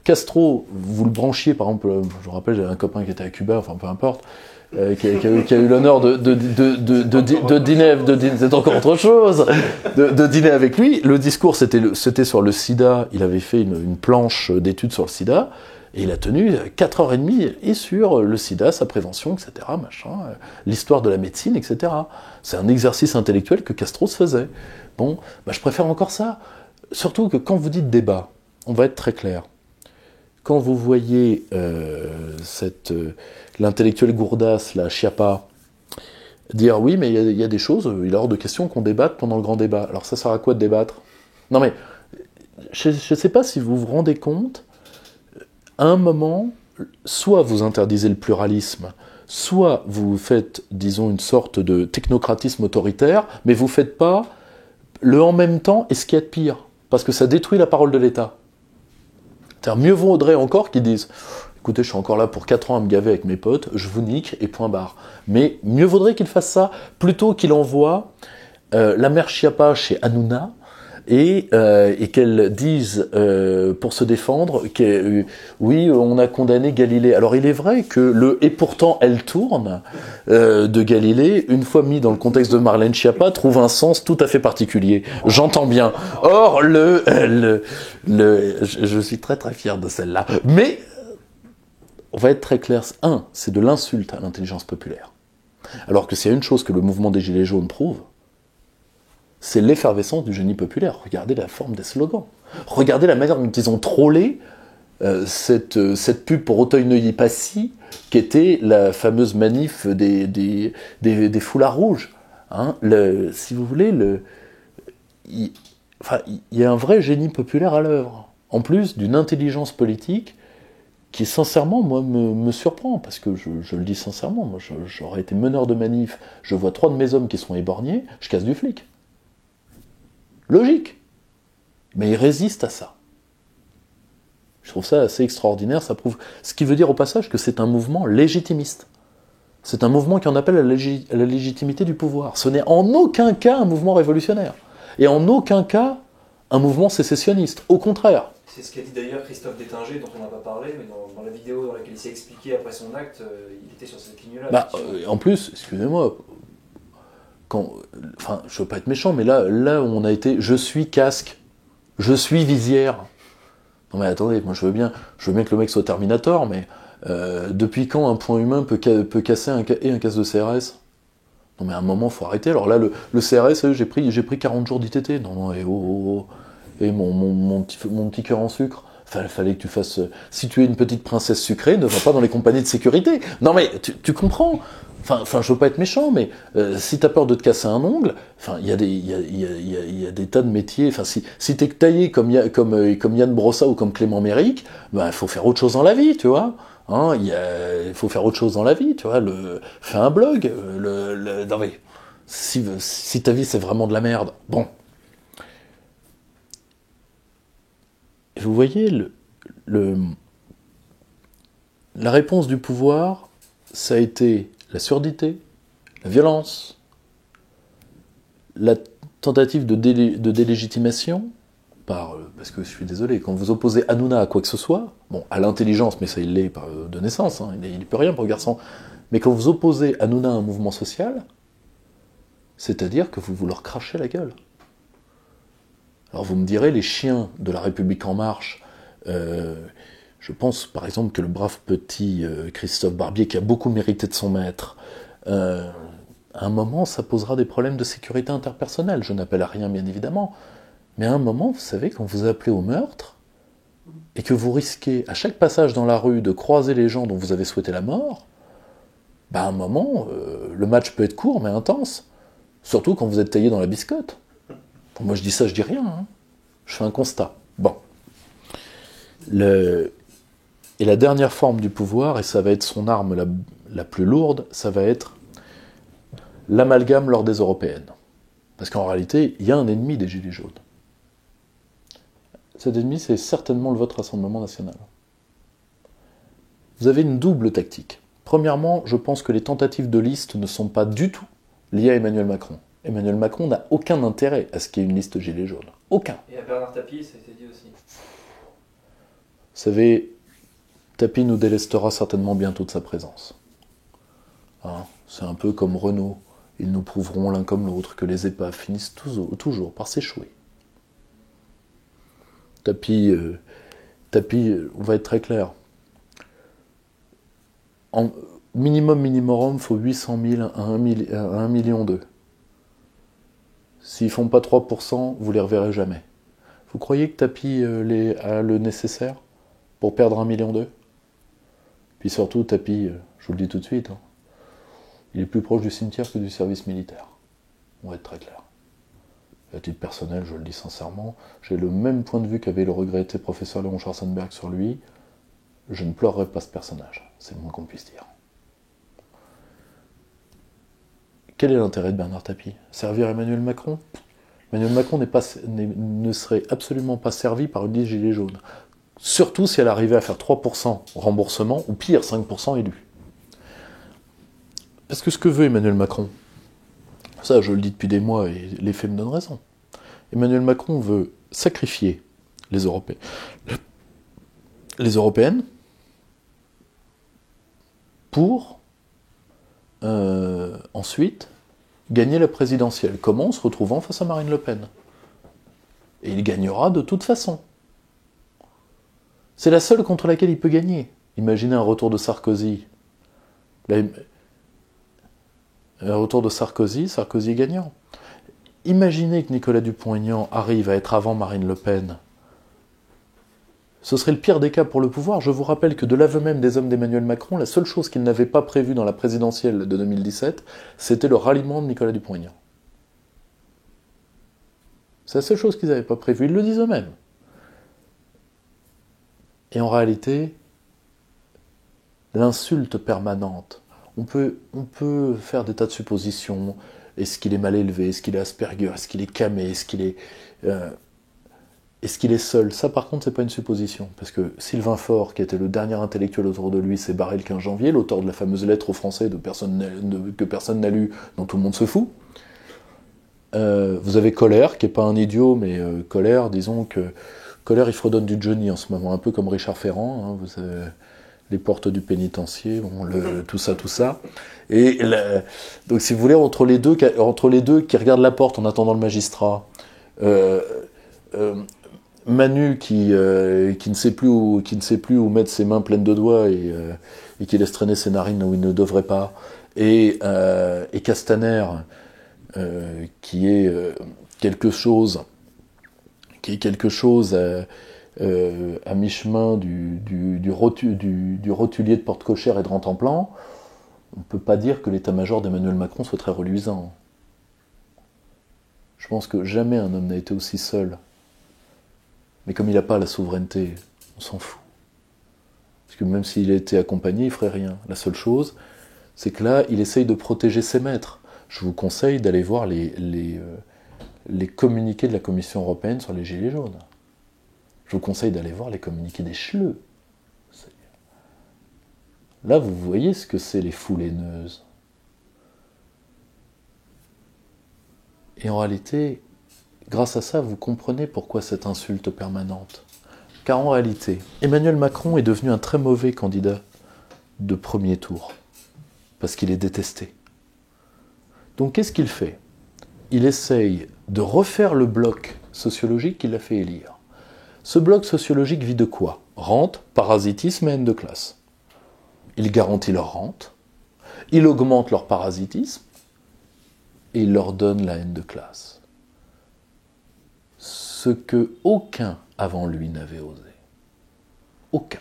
Castro, vous le branchiez, par exemple, je me rappelle, j'avais un copain qui était à Cuba, enfin peu importe, qui a eu l'honneur de dîner, c'est encore autre chose, de dîner avec lui. Le discours, c'était sur le sida. Il avait fait une planche d'études sur le sida, et il a tenu 4h30 et sur le sida, sa prévention, etc., l'histoire de la médecine, etc. C'est un exercice intellectuel que Castro se faisait. Bon, je préfère encore ça. Surtout que quand vous dites débat, on va être très clair. Quand vous voyez l'intellectuel Gourdas, la Chiappa, dire oui, mais il y a des choses, il est hors de question qu'on débatte pendant le grand débat. Alors ça sert à quoi de débattre ? Non mais, je ne sais pas si vous vous rendez compte, à un moment, soit vous interdisez le pluralisme, soit vous faites, disons, une sorte de technocratisme autoritaire, mais vous ne faites pas le en même temps et ce qu'il y a de pire, parce que ça détruit la parole de l'État. C'est-à-dire, mieux vaudrait encore qu'ils disent « Écoutez, je suis encore là pour 4 ans à me gaver avec mes potes, je vous nique et point barre. » Mais mieux vaudrait qu'ils fassent ça, plutôt qu'il envoie la mère Chiappa chez Hanouna, et qu'elle dise, pour se défendre, oui, on a condamné Galilée. Alors il est vrai que le « et pourtant elle tourne » de Galilée, une fois mis dans le contexte de Marlène Schiappa, trouve un sens tout à fait particulier. J'entends bien. Or, je suis très très fier de celle-là. Mais, on va être très clair, c'est de l'insulte à l'intelligence populaire. Alors que s'il y a une chose que le mouvement des Gilets jaunes prouve, c'est l'effervescence du génie populaire. Regardez la forme des slogans. Regardez la manière dont ils ont trollé cette pub pour Auteuil-Neuilly-Passy, qui était la fameuse manif des foulards rouges. Si vous voulez, il y a un vrai génie populaire à l'œuvre. En plus d'une intelligence politique qui, sincèrement, moi, me surprend. Parce que, je le dis sincèrement, moi, j'aurais été meneur de manif, je vois 3 de mes hommes qui sont éborgnés, je casse du flic. Logique. Mais ils résistent à ça. Je trouve ça assez extraordinaire, ça prouve... Ce qui veut dire au passage que c'est un mouvement légitimiste. C'est un mouvement qui en appelle à la légitimité du pouvoir. Ce n'est en aucun cas un mouvement révolutionnaire. Et en aucun cas un mouvement sécessionniste. Au contraire. C'est ce qu'a dit d'ailleurs Christophe Détinger, dont on n'a pas parlé, mais dans la vidéo dans laquelle il s'est expliqué après son acte, il était sur cette ligne-là. En plus, excusez-moi... je veux pas être méchant, mais là où on a été, je suis casque, je suis visière. Non mais attendez, moi je veux bien que le mec soit Terminator, mais depuis quand un point humain peut casser un casque de CRS ? Non mais à un moment faut arrêter. Alors là le CRS, j'ai pris 40 jours d'ITT. Non et mon petit cœur en sucre. Fallait que tu fasses. Si tu es une petite princesse sucrée, ne va pas dans les compagnies de sécurité. Non mais tu comprends. Enfin, je veux pas être méchant, mais si t'as peur de te casser un ongle, enfin, il y a des tas de métiers. Enfin, si t'es taillé comme Yann Brossa ou comme Clément Méric, ben, il faut faire autre chose dans la vie, tu vois. Hein, il faut faire autre chose dans la vie, tu vois. Fais un blog. Non mais, si ta vie c'est vraiment de la merde, bon. Vous voyez, la réponse du pouvoir, ça a été la surdité, la violence, la tentative de délégitimation, parce que je suis désolé, quand vous opposez Hanouna à quoi que ce soit, bon, à l'intelligence, mais ça il l'est de naissance, hein, il n'y peut rien pour le garçon, mais quand vous opposez Hanouna à un mouvement social, c'est-à-dire que vous leur crachez la gueule. Alors vous me direz, les chiens de la République En Marche, je pense par exemple que le brave petit Christophe Barbier, qui a beaucoup mérité de son maître, à un moment ça posera des problèmes de sécurité interpersonnelle. Je n'appelle à rien bien évidemment, mais à un moment, vous savez, quand vous appelez au meurtre, et que vous risquez à chaque passage dans la rue de croiser les gens dont vous avez souhaité la mort, bah à un moment, le match peut être court mais intense, surtout quand vous êtes taillé dans la biscotte. Moi je dis ça, je dis rien, hein. Je fais un constat. Bon. Et la dernière forme du pouvoir, et ça va être son arme la plus lourde, ça va être l'amalgame lors des européennes. Parce qu'en réalité, il y a un ennemi des Gilets jaunes. Cet ennemi, c'est certainement le vote Rassemblement national. Vous avez une double tactique. Premièrement, je pense que les tentatives de liste ne sont pas du tout liées à Emmanuel Macron. Emmanuel Macron n'a aucun intérêt à ce qu'il y ait une liste Gilets jaunes. Aucun. Et à Bernard Tapie, ça a été dit aussi. Vous savez, Tapie nous délestera certainement bientôt de sa présence. Hein, c'est un peu comme Renault. Ils nous prouveront l'un comme l'autre que les épaves finissent toujours par s'échouer. Tapie, on va être très clair. Minimum, il faut 800 000 à 1 million d'eux. S'ils font pas 3%, vous les reverrez jamais. Vous croyez que Tapie a le nécessaire pour perdre 1 million d'eux? Puis surtout, Tapie, je vous le dis tout de suite, hein, il est plus proche du cimetière que du service militaire. On va être très clair. À titre personnel, je le dis sincèrement, j'ai le même point de vue qu'avait le regretté professeur Léon Schwarzenberg sur lui. Je ne pleurerai pas ce personnage, c'est le moins qu'on puisse dire. Quel est l'intérêt de Bernard Tapie? Servir Emmanuel Macron? Emmanuel Macron ne serait absolument pas servi par une liste gilet jaune. Surtout si elle arrivait à faire 3% remboursement, ou pire, 5% élu. Parce que ce que veut Emmanuel Macron, ça je le dis depuis des mois et les faits me donnent raison, Emmanuel Macron veut sacrifier les Européennes pour ensuite gagner la présidentielle. Comment? En se retrouvant face à Marine Le Pen. Et il gagnera de toute façon. C'est la seule contre laquelle il peut gagner. Imaginez un retour de Sarkozy. Un retour de Sarkozy est gagnant. Imaginez que Nicolas Dupont-Aignan arrive à être avant Marine Le Pen. Ce serait le pire des cas pour le pouvoir. Je vous rappelle que de l'aveu même des hommes d'Emmanuel Macron, la seule chose qu'ils n'avaient pas prévue dans la présidentielle de 2017, c'était le ralliement de Nicolas Dupont-Aignan. C'est la seule chose qu'ils n'avaient pas prévue. Ils le disent eux-mêmes. Et en réalité, l'insulte permanente, on peut faire des tas de suppositions. Est-ce qu'il est mal élevé? Est-ce qu'il est Asperger? Est-ce qu'il est camé? Est-ce qu'il est seul? Ça, par contre, c'est pas une supposition. Parce que Sylvain Faure, qui était le dernier intellectuel autour de lui, s'est barré le 15 janvier, l'auteur de la fameuse lettre aux Français que personne n'a lu, dont tout le monde se fout. Vous avez Colère, qui est pas un idiot, mais Colère, disons que Colère, il fredonne du Johnny en ce moment, un peu comme Richard Ferrand, hein, vous savez, les portes du pénitencier, bon, tout ça. Et donc, si vous voulez, entre les deux qui regardent la porte en attendant le magistrat, Manu qui ne sait plus où mettre ses mains pleines de doigts et qui laisse traîner ses narines où il ne devrait pas, et Castaner qui est quelque chose à mi-chemin du rotulier de porte cochère et de Rantanplan. On ne peut pas dire que l'état-major d'Emmanuel Macron soit très reluisant. Je pense que jamais un homme n'a été aussi seul. Mais comme il n'a pas la souveraineté, on s'en fout. Parce que même s'il était accompagné, il ne ferait rien. La seule chose, c'est que là, il essaye de protéger ses maîtres. Je vous conseille d'aller voir les communiqués de la Commission européenne sur les Gilets jaunes. Je vous conseille d'aller voir les communiqués des Schleux. Là, vous voyez ce que c'est les foules haineuses. Et en réalité, grâce à ça, vous comprenez pourquoi cette insulte permanente. Car en réalité, Emmanuel Macron est devenu un très mauvais candidat de premier tour. Parce qu'il est détesté. Donc qu'est-ce qu'il fait? Il essaye de refaire le bloc sociologique qu'il a fait élire. Ce bloc sociologique vit de quoi? Rente, parasitisme et haine de classe. Il garantit leur rente, il augmente leur parasitisme, et il leur donne la haine de classe. Ce que aucun avant lui n'avait osé. Aucun.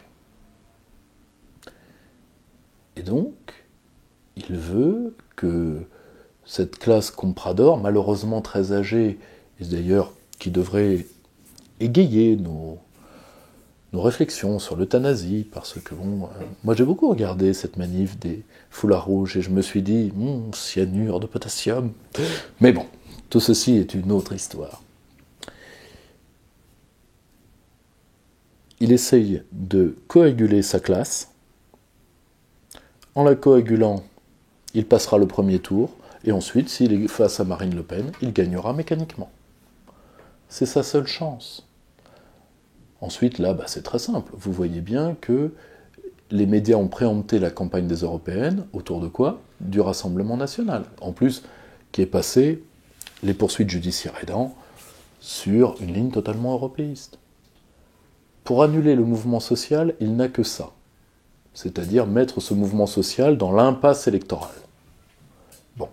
Et donc, il veut que cette classe comprador, malheureusement très âgée, et d'ailleurs qui devrait égayer nos réflexions sur l'euthanasie, parce que bon, moi j'ai beaucoup regardé cette manif des foulards rouges et je me suis dit, cyanure de potassium. Mais bon, tout ceci est une autre histoire. Il essaye de coaguler sa classe. En la coagulant, il passera le premier tour, et ensuite, s'il est face à Marine Le Pen, il gagnera mécaniquement. C'est sa seule chance. Ensuite, là, c'est très simple. Vous voyez bien que les médias ont préempté la campagne des européennes, autour de quoi? Du Rassemblement national. En plus, qui est passé, les poursuites judiciaires aidant, sur une ligne totalement européiste. Pour annuler le mouvement social, il n'a que ça. C'est-à-dire mettre ce mouvement social dans l'impasse électorale. Bon.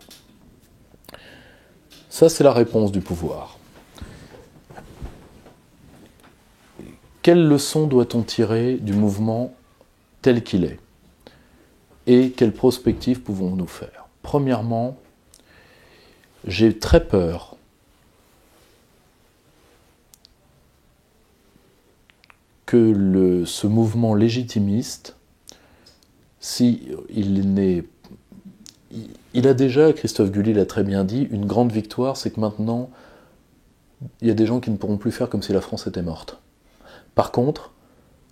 Ça, c'est la réponse du pouvoir. Quelle leçon doit-on tirer du mouvement tel qu'il est? Et quelle prospective pouvons-nous faire? Premièrement, j'ai très peur que ce mouvement légitimiste, si il a déjà, Christophe Gulli l'a très bien dit, une grande victoire, c'est que maintenant, il y a des gens qui ne pourront plus faire comme si la France était morte. Par contre,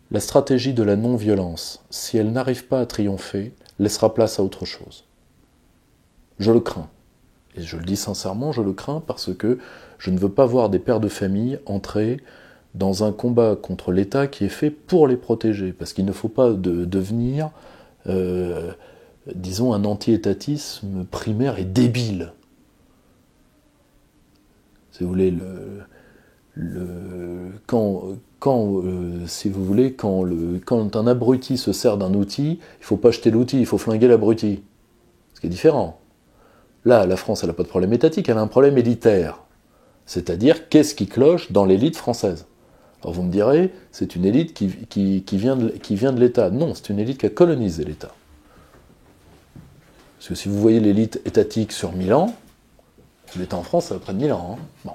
la stratégie de la non-violence, si elle n'arrive pas à triompher, laissera place à autre chose. Je le crains. Et je le dis sincèrement, je le crains parce que je ne veux pas voir des pères de famille entrer dans un combat contre l'État qui est fait pour les protéger. Parce qu'il ne faut pas devenir, disons, un anti-étatisme primaire et débile. Si vous voulez, si vous voulez, quand un abruti se sert d'un outil, il ne faut pas jeter l'outil, il faut flinguer l'abruti. Ce qui est différent. Là, la France, elle n'a pas de problème étatique, elle a un problème élitaire. C'est-à-dire, qu'est-ce qui cloche dans l'élite française? Alors vous me direz, c'est une élite qui vient de l'État. Non, c'est une élite qui a colonisé l'État. Parce que si vous voyez l'élite étatique sur 1000 ans, l'État en France, ça va près de 1000 ans. Hein. Bon.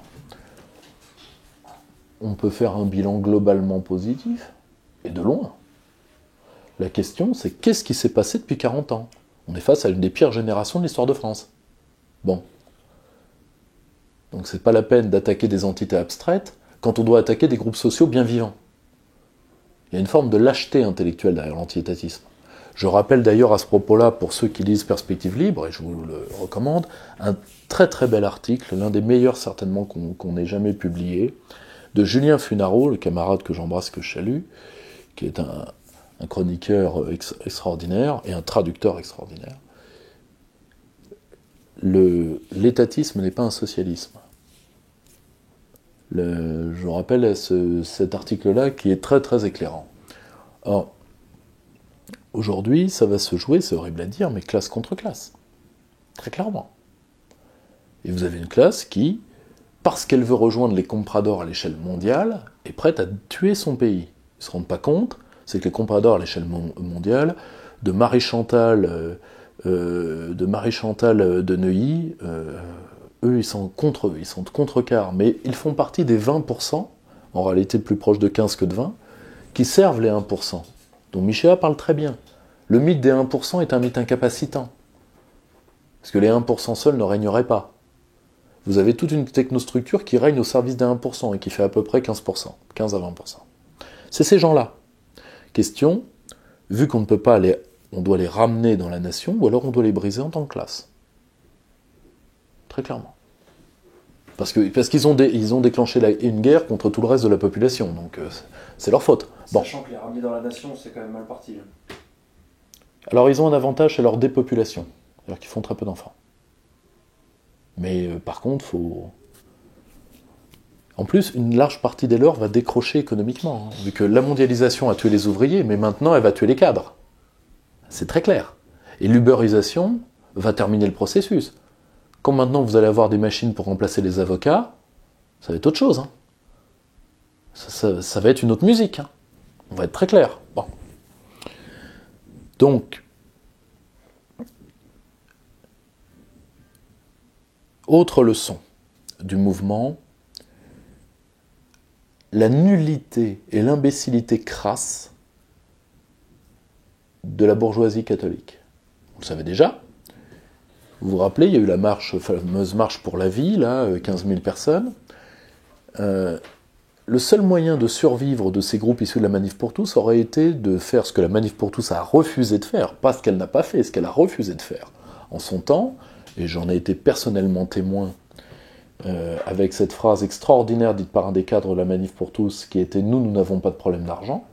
On peut faire un bilan globalement positif, et de loin. La question, c'est qu'est-ce qui s'est passé depuis 40 ans? On est face à une des pires générations de l'histoire de France. Bon. Donc c'est pas la peine d'attaquer des entités abstraites quand on doit attaquer des groupes sociaux bien vivants. Il y a une forme de lâcheté intellectuelle derrière l'anti-étatisme. Je rappelle d'ailleurs à ce propos-là, pour ceux qui lisent Perspective Libre, et je vous le recommande, un très très bel article, l'un des meilleurs certainement qu'on ait jamais publié, de Julien Funaro, le camarade que j'embrasse, que je salue, qui est un chroniqueur extraordinaire et un traducteur extraordinaire. L'étatisme n'est pas un socialisme. Je vous rappelle cet article-là qui est très très éclairant. Or, aujourd'hui, ça va se jouer, c'est horrible à dire, mais classe contre classe. Très clairement. Et vous avez une classe qui, parce qu'elle veut rejoindre les compradors à l'échelle mondiale, est prête à tuer son pays. Ils ne se rendent pas compte, c'est que les compradors à l'échelle mondiale, de Marie-Chantal de Marie-Chantal de Neuilly, eux, ils sont contre-quart, mais ils font partie des 20%, en réalité plus proche de 15 que de 20, qui servent les 1%. Donc Michéa parle très bien. Le mythe des 1% est un mythe incapacitant. Parce que les 1% seuls ne régneraient pas. Vous avez toute une technostructure qui règne au service des 1% et qui fait à peu près 15%, 15 à 20%. C'est ces gens-là. Question, vu qu'on ne peut pas on doit les ramener dans la nation, ou alors on doit les briser en tant que classe. Très clairement. Parce qu'ils ont déclenché une guerre contre tout le reste de la population, donc c'est leur faute. Bon. Sachant que les ramener dans la nation, c'est quand même mal parti. Alors ils ont un avantage, c'est leur dépopulation. C'est-à-dire qu'ils font très peu d'enfants. Mais par contre, en plus, une large partie des leurs va décrocher économiquement, vu que la mondialisation a tué les ouvriers, mais maintenant elle va tuer les cadres. C'est très clair. Et l'uberisation va terminer le processus. Quand maintenant vous allez avoir des machines pour remplacer les avocats, ça va être autre chose. Hein. Ça va être une autre musique. Hein. On va être très clair. Bon. Donc, autre leçon du mouvement, la nullité et l'imbécilité crasse de la bourgeoisie catholique. Vous le savez déjà. Vous vous rappelez, il y a eu la fameuse marche pour la vie, là, 15 000 personnes. Le seul moyen de survivre de ces groupes issus de la Manif pour tous aurait été de faire ce que la Manif pour tous a refusé de faire, pas ce qu'elle n'a pas fait, ce qu'elle a refusé de faire en son temps, et j'en ai été personnellement témoin avec cette phrase extraordinaire dite par un des cadres de la Manif pour tous, qui était « nous n'avons pas de problème d'argent »,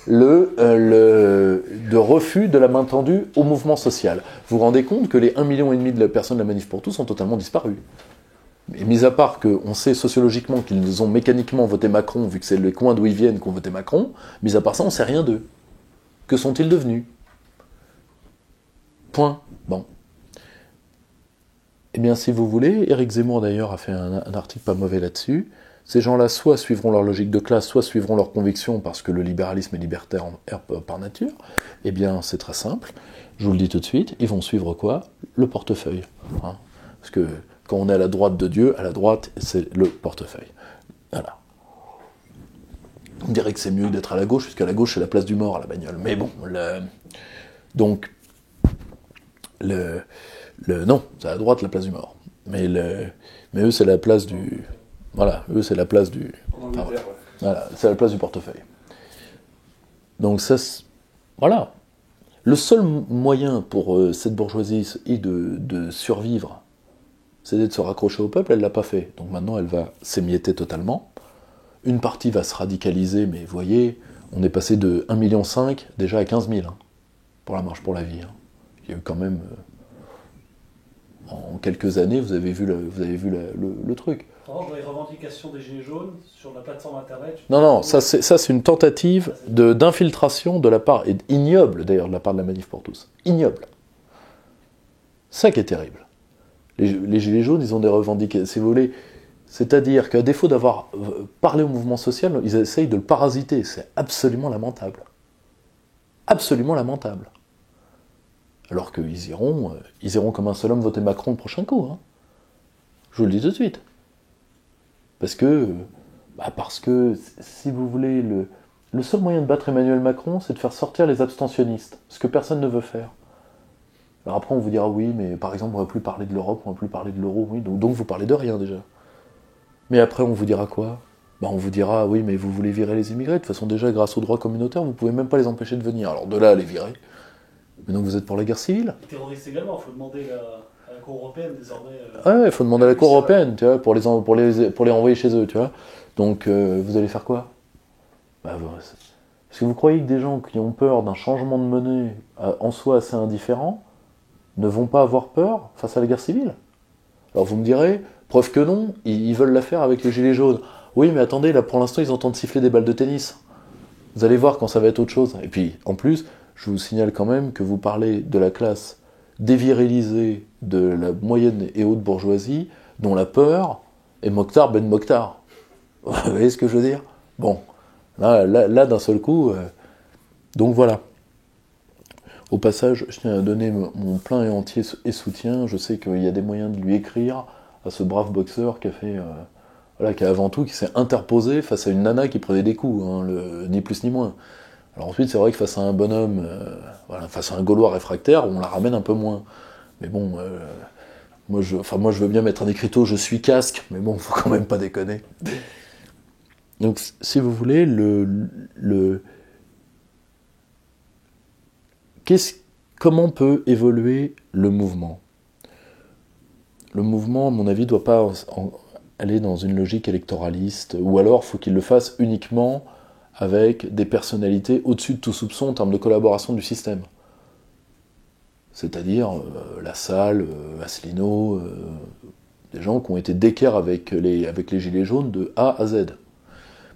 de refus de la main tendue au mouvement social. Vous vous rendez compte que les 1,5 million de personnes de la Manif pour tous ont totalement disparu. Et mis à part qu'on sait sociologiquement qu'ils ont mécaniquement voté Macron, vu que c'est le coin d'où ils viennent qu'on voté Macron, mis à part ça, on ne sait rien d'eux. Que sont-ils devenus ? Point. Bon. Eh bien, si vous voulez, Éric Zemmour d'ailleurs a fait un article pas mauvais là-dessus. Ces gens-là, soit suivront leur logique de classe, soit suivront leurs convictions, parce que le libéralisme est libertaire par nature. Eh bien, c'est très simple. Je vous le dis tout de suite, ils vont suivre quoi ? Le portefeuille. Hein, parce que quand on est à la droite de Dieu, à la droite, c'est le portefeuille. Voilà. On dirait que c'est mieux d'être à la gauche, puisqu'à la gauche, c'est la place du mort à la bagnole. Mais bon, donc, non, c'est à la droite la place du mort. Mais eux, c'est la place du... Voilà, eux, c'est la place du... Enfin, voilà, c'est la place du portefeuille. Donc ça, voilà. Le seul moyen pour cette bourgeoisie de survivre, c'était de se raccrocher au peuple, elle ne l'a pas fait. Donc maintenant, elle va s'émietter totalement. Une partie va se radicaliser, mais vous voyez, on est passé de 1,5 million déjà à 15 000 hein, pour la marche pour la vie. Hein. Il y a eu quand même... en quelques années, vous avez vu le truc. Dans les revendications des Gilets jaunes, sur la plateforme Internet... Non, ça c'est une tentative d'infiltration de la part, et ignoble d'ailleurs de la part de la Manif pour tous. Ignoble. Ça qui est terrible. Les Gilets jaunes, ils ont des revendications, si vous voulez, c'est-à-dire qu'à défaut d'avoir parlé au mouvement social, ils essayent de le parasiter. C'est absolument lamentable. Absolument lamentable. Alors qu'ils iront comme un seul homme voter Macron le prochain coup. Hein. Je vous le dis tout de suite. Parce que, si vous voulez, le seul moyen de battre Emmanuel Macron, c'est de faire sortir les abstentionnistes, ce que personne ne veut faire. Alors après, on vous dira, oui, mais par exemple, on ne va plus parler de l'Europe, on ne va plus parler de l'euro, oui, donc vous parlez de rien déjà. Mais après, on vous dira quoi ? On vous dira, oui, mais vous voulez virer les immigrés, de toute façon, déjà, grâce au droit communautaire, vous ne pouvez même pas les empêcher de venir. Alors de là à les virer. Mais donc vous êtes pour la guerre civile ? Les terroristes également, il faut demander à la Cour européenne désormais... Ouais, il faut demander à la Cour européenne, tu vois, pour les renvoyer chez eux, tu vois. Donc vous allez faire quoi ? Est-ce que vous croyez que des gens qui ont peur d'un changement de monnaie en soi assez indifférent ne vont pas avoir peur face à la guerre civile ? Alors vous me direz, preuve que non, ils veulent la faire avec les gilets jaunes. Oui, mais attendez, là pour l'instant ils entendent siffler des balles de tennis. Vous allez voir quand ça va être autre chose. Et puis, en plus, je vous signale quand même que vous parlez de la classe dévirilisée de la moyenne et haute bourgeoisie, dont la peur est Mokhtar Ben Mokhtar. Vous voyez ce que je veux dire ? Bon, là d'un seul coup... donc voilà. Au passage, je tiens à donner mon plein et entier soutien. Je sais qu'il y a des moyens de lui écrire à ce brave boxeur qui a fait, voilà, qui a avant tout, qui s'est interposé face à une nana qui prenait des coups, hein, ni plus ni moins. Alors ensuite, c'est vrai que face à un bonhomme, voilà, face à un Gaulois réfractaire, on la ramène un peu moins. Mais bon, moi je veux bien mettre un écriteau, je suis casque, mais bon, faut quand même pas déconner. Donc, si vous voulez, comment peut évoluer le mouvement ? Le mouvement, à mon avis, ne doit pas aller dans une logique électoraliste, ou alors faut qu'il le fasse uniquement avec des personnalités au-dessus de tout soupçon en termes de collaboration du système. C'est-à-dire Lassalle, Asselineau, des gens qui ont été d'équerre avec les Gilets jaunes de A à Z.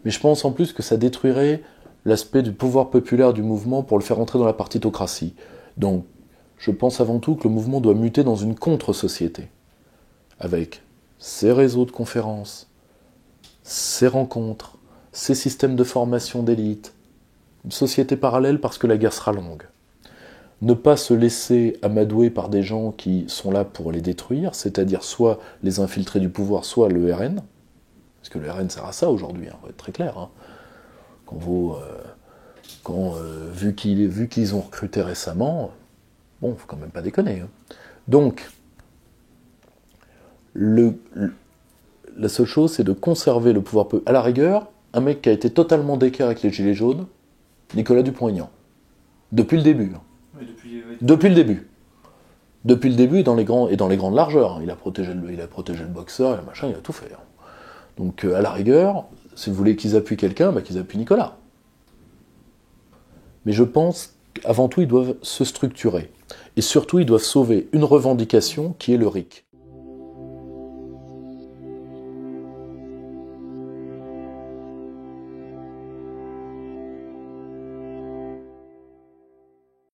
Mais je pense en plus que ça détruirait l'aspect du pouvoir populaire du mouvement pour le faire entrer dans la partitocratie. Donc, je pense avant tout que le mouvement doit muter dans une contre-société, avec ses réseaux de conférences, ses rencontres, ses systèmes de formation d'élite, une société parallèle parce que la guerre sera longue. Ne pas se laisser amadouer par des gens qui sont là pour les détruire, c'est-à-dire soit les infiltrés du pouvoir, soit le RN, parce que le RN sert à ça aujourd'hui, on va être très clair. Hein. Vu qu'ils ont recruté récemment, bon, faut quand même pas déconner. Hein. Donc, la seule chose, c'est de conserver le pouvoir. À la rigueur, un mec qui a été totalement d'équerre avec les Gilets jaunes, Nicolas Dupont-Aignan. Depuis le début. Hein. Oui, depuis le début. Depuis le début, et dans les grandes largeurs. Hein. Il a protégé le boxeur, et le machin, il a tout fait. Hein. Donc, à la rigueur, si vous voulez qu'ils appuient quelqu'un, qu'ils appuient Nicolas. Mais je pense qu'avant tout, ils doivent se structurer. Et surtout, ils doivent sauver une revendication qui est le RIC.